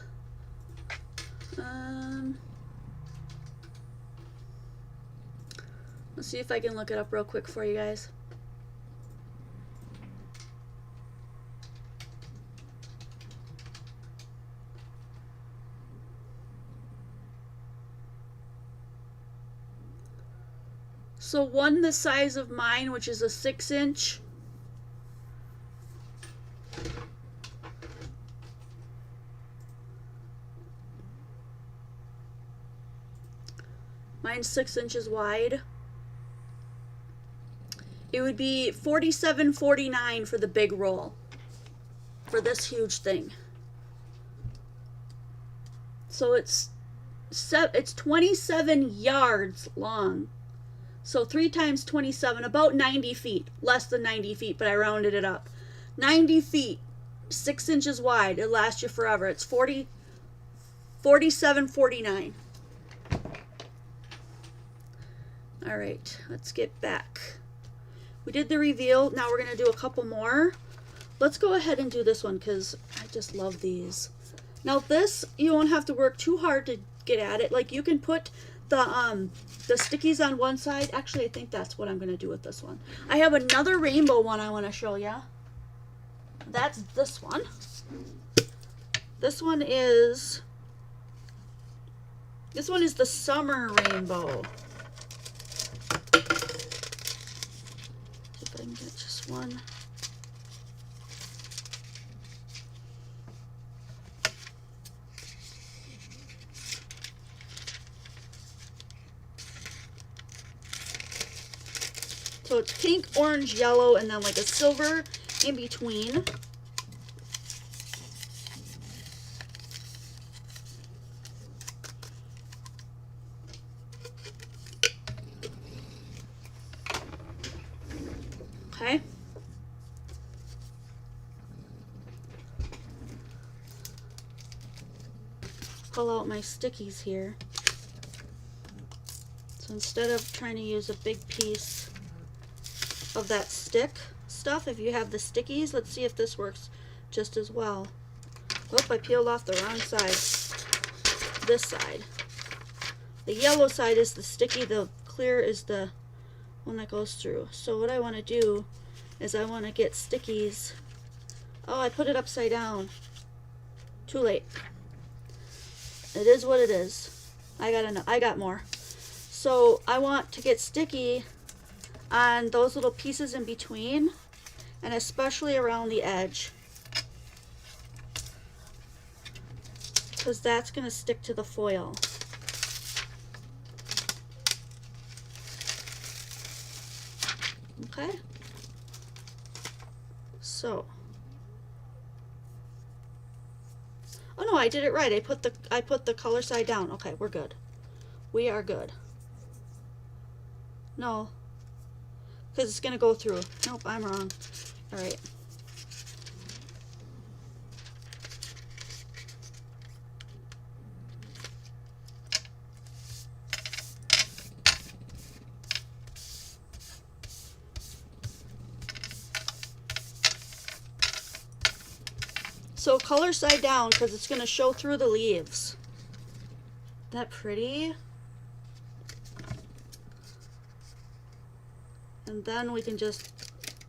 A: Let's see if I can look it up real quick for you guys. So one the size of mine, which is a 6-inch. Mine's 6 inches wide. It would be $47.49 for the big roll for this huge thing. So it's 27 yards long. So 3 times 27, about 90 feet. Less than 90 feet, but I rounded it up. 90 feet, 6 inches wide. It'll last you forever. It's $47.49. All right, let's get back. We did the reveal. Now we're going to do a couple more. Let's go ahead and do this one because I just love these. Now this, you won't have to work too hard to get at it. Like you can put the stickies on one side. Actually, I think that's what I'm going to do with this one. I have another rainbow one I want to show you. That's this one. This one is the summer rainbow. See if I can get just one. So it's pink, orange, yellow, and then like a silver in between. Okay. Pull out my stickies here. So instead of trying to use a big piece of that stick stuff, if you have the stickies, let's see if this works just as well. Oh, I peeled off the wrong side. This side. The yellow side is the sticky, the clear is the one that goes through. So what I want to do is I want to get stickies. Oh, I put it upside down. Too late. It is what it is. I got more. So I want to get sticky on those little pieces in between, and especially around the edge, because that's going to stick to the foil. Okay. So, oh no, I did it right. I put the color side down. Okay, we're good. We are good. No, because it's gonna go through. Nope, I'm wrong. All right. So color side down because it's going to show through the leaves. Isn't that pretty? And then we can just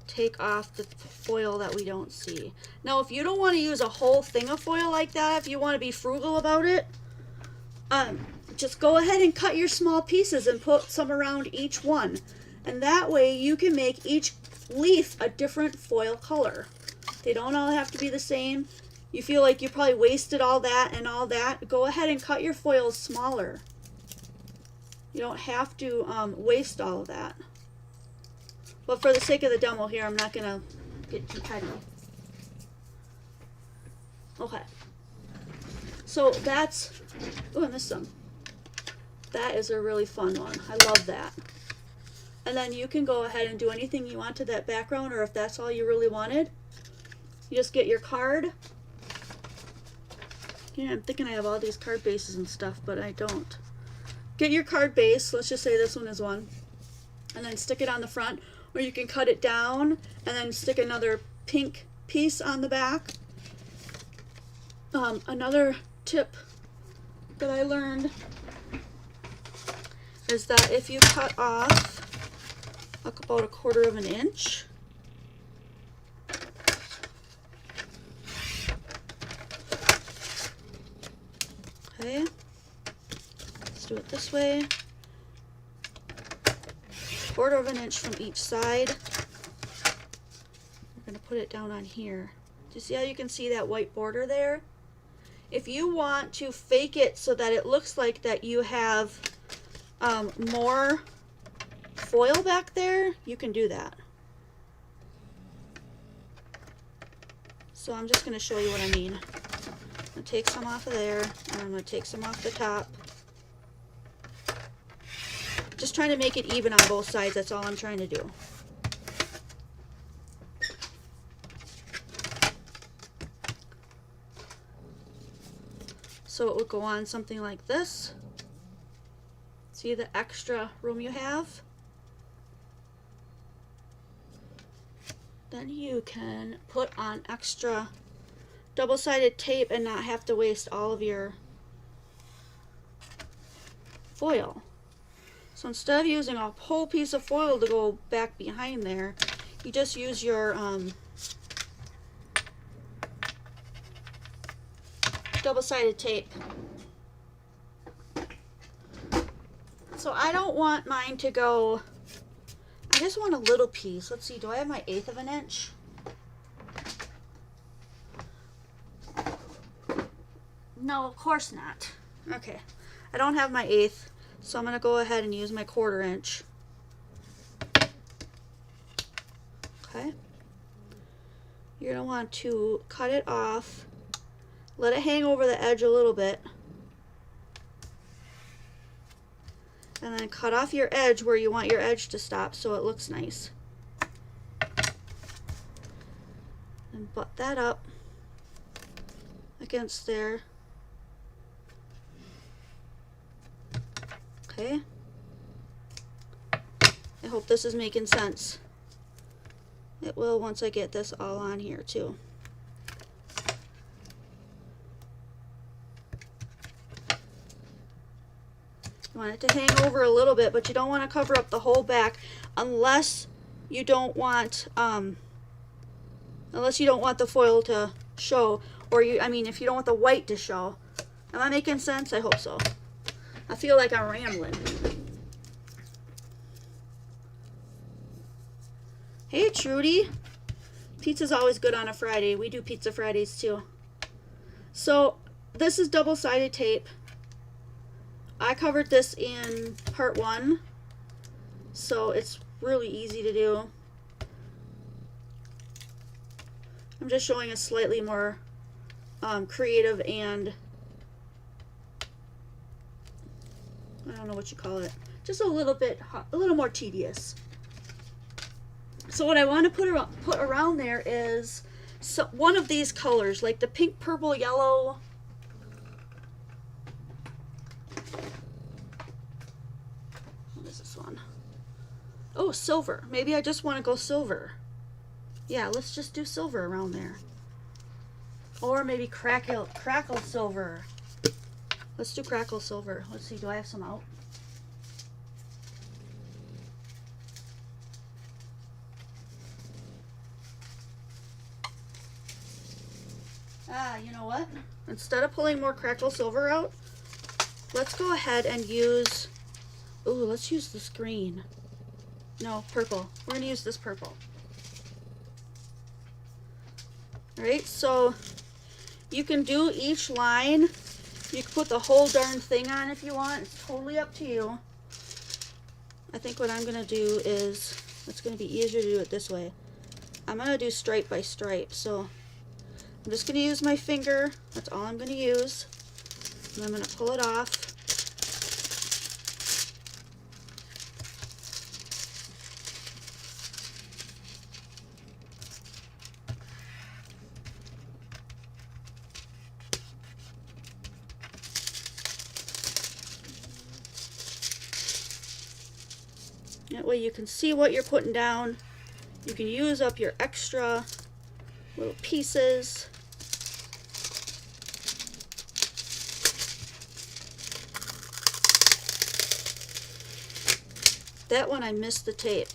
A: take off the foil that we don't see. Now if you don't want to use a whole thing of foil like that, if you want to be frugal about it, just go ahead and cut your small pieces and put some around each one. And that way you can make each leaf a different foil color. They don't all have to be the same. You feel like you probably wasted all that and all that, go ahead and cut your foils smaller. You don't have to waste all of that. But for the sake of the demo here, I'm not going to get too petty. Okay. So that's, oh, I missed some. That is a really fun one. I love that. And then you can go ahead and do anything you want to that background, or if that's all you really wanted, you just get your card. Yeah, I'm thinking I have all these card bases and stuff, but I don't. Get your card base, let's just say this one is one, and then stick it on the front, or you can cut it down and then stick another pink piece on the back. Another tip that I learned is that if you cut off about 1/4 of an inch, okay, let's do it this way. 1/4 of an inch from each side. We're going to put it down on here. Do you see how you can see that white border there? If you want to fake it so that it looks like that you have more foil back there, you can do that. So I'm just going to show you what I mean. I'm going to take some off of there, and I'm going to take some off the top. Just trying to make it even on both sides, that's all I'm trying to do. So it would go on something like this. See the extra room you have? Then you can put on extra double-sided tape and not have to waste all of your foil. So instead of using a whole piece of foil to go back behind there, you just use your double-sided tape. So I don't want mine to go, I just want a little piece. Let's see, do I have my 1/8 of an inch? No, of course not. Okay, I don't have my 1/8, so I'm going to go ahead and use my 1/4 inch. you're going to want to cut it off, let it hang over the edge a little bit, and then cut off your edge where you want your edge to stop so it looks nice. And butt that up against there. Okay. I hope this is making sense. It will once I get this all on here too. You want it to hang over a little bit, but you don't want to cover up the whole back unless you don't want the foil to show, or if you don't want the white to show. Am I making sense? I hope so. I feel like I'm rambling. Hey Trudy, pizza's always good on a Friday. We do pizza Fridays too. So this is double-sided tape. I covered this in part 1, so it's really easy to do. I'm just showing a slightly more creative and I don't know what you call it, just a little more tedious. So what I want to put around there is one of these colors, like the pink, purple, yellow. What is this one? Oh, silver. Maybe I just want to go silver. Yeah, let's just do silver around there. Or maybe crackle silver. Let's do crackle silver. Let's see, do I have some out? You know what? Instead of pulling more crackle silver out, let's go ahead and use, let's use this green. No, purple. We're going to use this purple. Alright, so you can do each line. You can put the whole darn thing on if you want. It's totally up to you. I think what I'm going to do is, it's going to be easier to do it this way. I'm going to do stripe by stripe. So I'm just going to use my finger. That's all I'm going to use. And I'm going to pull it off. That way you can see what you're putting down. You can use up your extra little pieces. That one I missed the tape.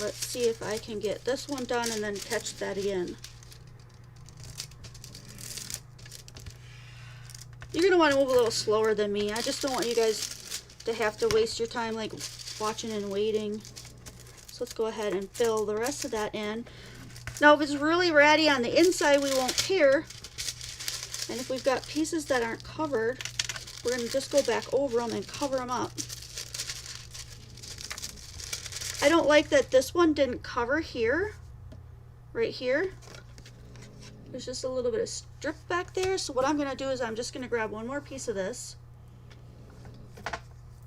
A: Let's see if I can get this one done and then catch that again. You're going to want to move a little slower than me. I just don't want you guys to have to waste your time like watching and waiting. So let's go ahead and fill the rest of that in. Now if it's really ratty on the inside, we won't care. And if we've got pieces that aren't covered, we're going to just go back over them and cover them up. I don't like that this one didn't cover here, right here. There's just a little bit of strip back there. So what I'm going to do is I'm just going to grab one more piece of this.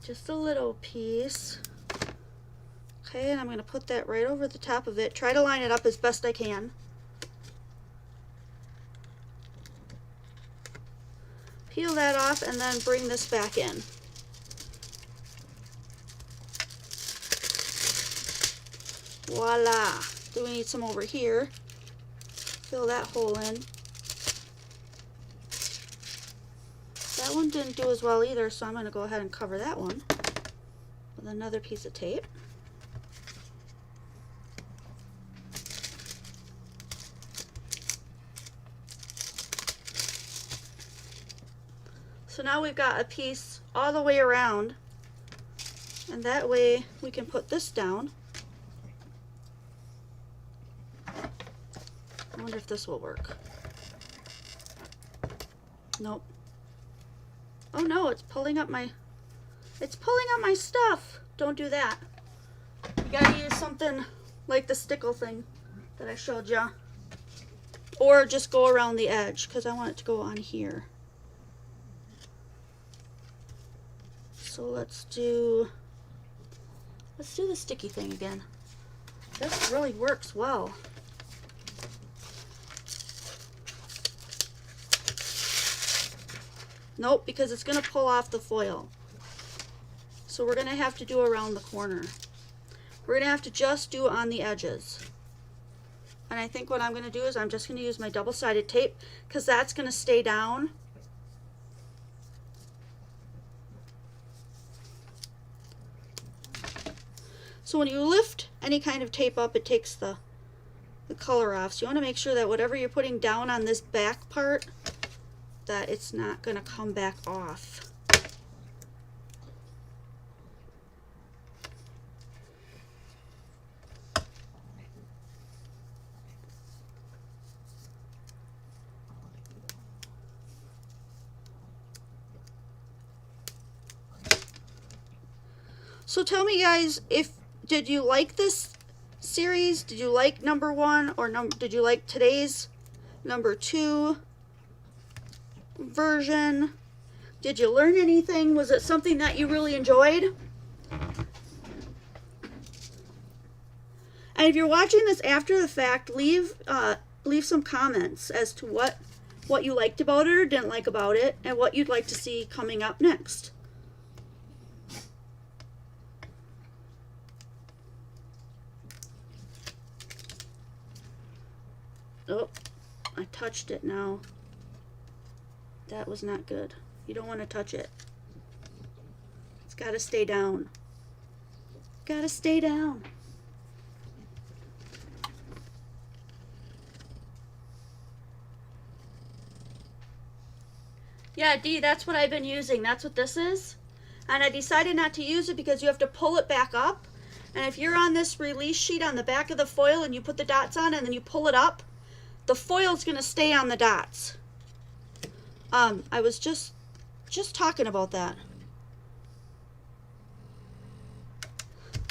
A: Just a little piece. Okay, and I'm going to put that right over the top of it. Try to line it up as best I can. Peel that off and then bring this back in. Voila! Do we need some over here? Fill that hole in. That one didn't do as well either, so I'm going to go ahead and cover that one with another piece of tape. So now we've got a piece all the way around, and that way we can put this down. I wonder if this will work. Nope. Oh no, it's pulling up my stuff. Don't do that. You gotta use something like the stickle thing that I showed ya. or just go around the edge because I want it to go on here. So let's do the sticky thing again. This really works well. Nope, because it's going to pull off the foil. So we're going to have to do around the corner. We're going to have to just do on the edges. And I think what I'm going to do is I'm just going to use my double-sided tape because that's going to stay down. So when you lift any kind of tape up, it takes the color off. So you want to make sure that whatever you're putting down on this back part, that it's not going to come back off. So tell me guys, did you like this series? Did you like number 1 or did you like today's number 2 version? Did you learn anything? Was it something that you really enjoyed? And if you're watching this after the fact, leave some comments as to what you liked about it or didn't like about it, and what you'd like to see coming up next. Oh, I touched it now. That was not good. You don't want to touch it. It's got to stay down. Got to stay down. Yeah, Dee, that's what I've been using. That's what this is. And I decided not to use it because you have to pull it back up. And if you're on this release sheet on the back of the foil and you put the dots on and then you pull it up, the foil's going to stay on the dots. I was just talking about that.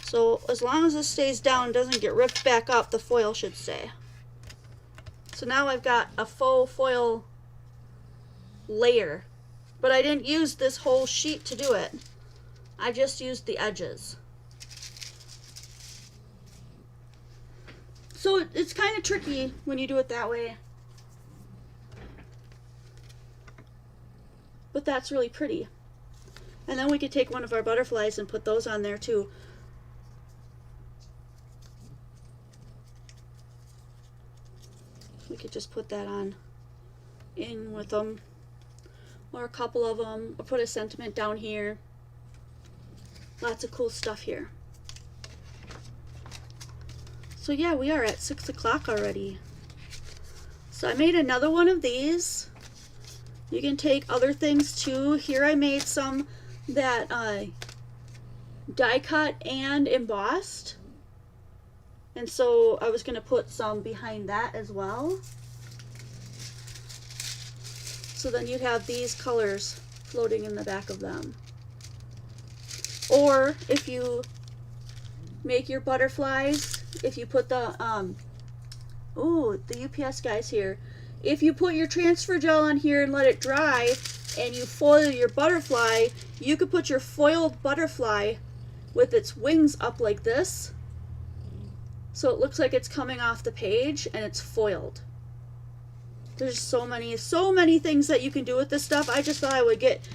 A: So as long as this stays down and doesn't get ripped back up, the foil should stay. So now I've got a faux foil layer, but I didn't use this whole sheet to do it. I just used the edges. So it's kind of tricky when you do it that way. But that's really pretty. And then we could take one of our butterflies and put those on there too. We could just put that on in with them, or a couple of them, or put a sentiment down here. Lots of cool stuff here. So yeah, we are at 6 o'clock already. So I made another one of these. You can take other things too. Here I made some that die cut and embossed. And so I was going to put some behind that as well. So then you'd have these colors floating in the back of them. Or if you make your butterflies, if you put the UPS guys here, if you put your transfer gel on here and let it dry and you foil your butterfly, you could put your foiled butterfly with its wings up like this, so it looks like it's coming off the page and it's foiled. There's so many things that you can do with this stuff. I just thought I would get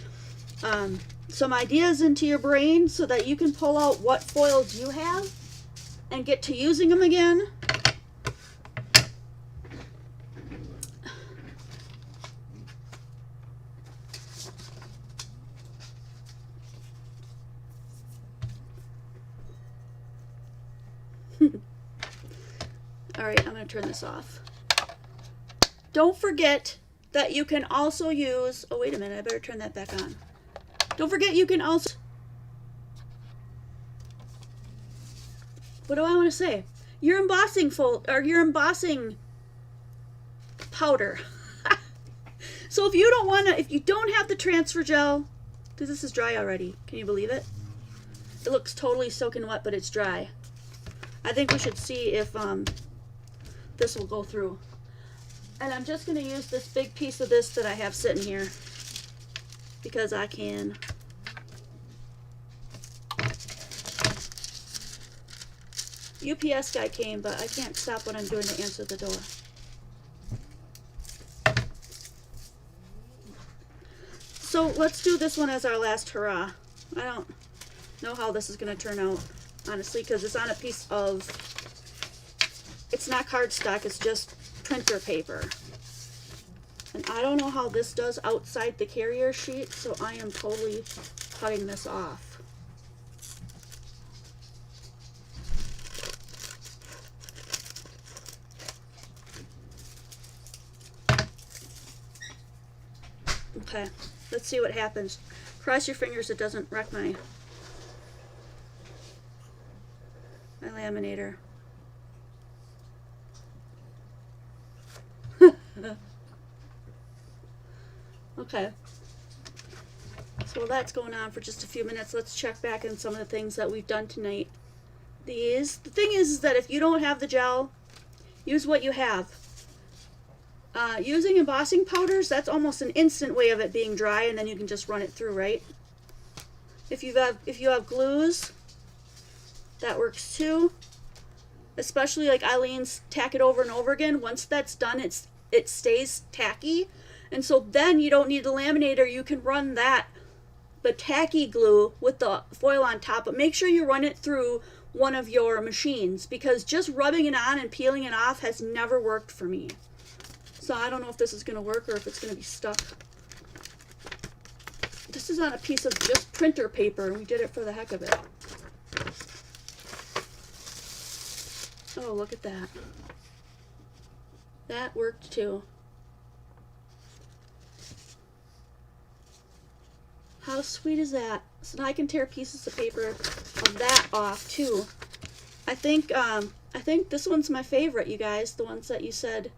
A: some ideas into your brain so that you can pull out what foils you have and get to using them again. All right, I'm going to turn this off. Don't forget that you can also use, oh wait a minute, I better turn that back on. Don't forget you can also, what do I want to say? Your embossing your embossing powder. So if you don't want to, if you don't have the transfer gel, because this is dry already, can you believe it? It looks totally soaking wet, but it's dry. I think we should see if this will go through. And I'm just going to use this big piece of this that I have sitting here because I can. UPS guy came, but I can't stop what I'm doing to answer the door. So let's do this one as our last hurrah. I don't know how this is going to turn out, honestly, because it's on a piece of, it's not cardstock, it's just printer paper. And I don't know how this does outside the carrier sheet, so I am totally cutting this off. Okay, let's see what happens. Cross your fingers it doesn't wreck my laminator. Okay. So while that's going on for just a few minutes, let's check back on some of the things that we've done tonight. The thing is that if you don't have the gel, use what you have. Using embossing powders, that's almost an instant way of it being dry, and then you can just run it through, right? If you have glues, that works too. Especially like Eileen's tack it over and over again. Once that's done, it stays tacky, and so then you don't need the laminator. You can run the tacky glue with the foil on top, but make sure you run it through one of your machines, because just rubbing it on and peeling it off has never worked for me. So I don't know if this is going to work or if it's going to be stuck. This is on a piece of just printer paper, and we did it for the heck of it. Oh, look at that. That worked too. How sweet is that? So now I can tear pieces of paper of that off too. I think this one's my favorite, you guys. The ones that you said.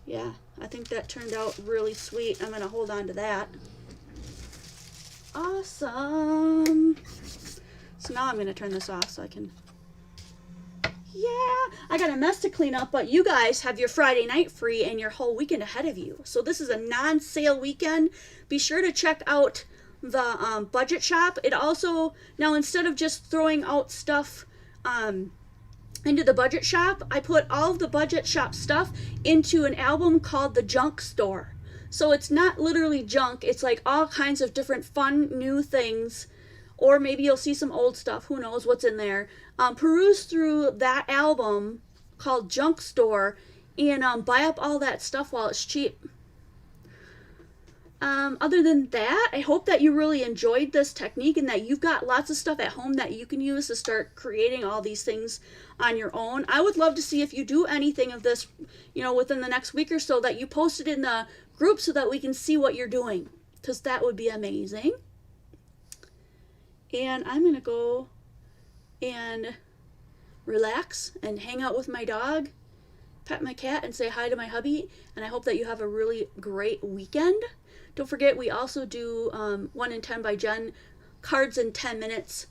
A: Yeah, I think that turned out really sweet. I'm going to hold on to that. Awesome. So now I'm going to turn this off so I can... Yeah, I got a mess to clean up, but you guys have your Friday night free and your whole weekend ahead of you. So this is a non-sale weekend. Be sure to check out the budget shop. It also, now instead of just throwing out stuff into the budget shop, I put all of the budget shop stuff into an album called The Junk Store. So it's not literally junk, it's like all kinds of different fun new things, or maybe you'll see some old stuff, who knows what's in there. Peruse through that album called Junk Store and buy up all that stuff while it's cheap. Other than that, I hope that you really enjoyed this technique and that you've got lots of stuff at home that you can use to start creating all these things on your own. I would love to see if you do anything of this, you know, within the next week or so, that you post it in the group so that we can see what you're doing, because that would be amazing. And I'm going to go and relax and hang out with my dog, pet my cat, and say hi to my hubby. And I hope that you have a really great weekend. Don't forget, we also do 1 in 10 by Jen cards in 10 minutes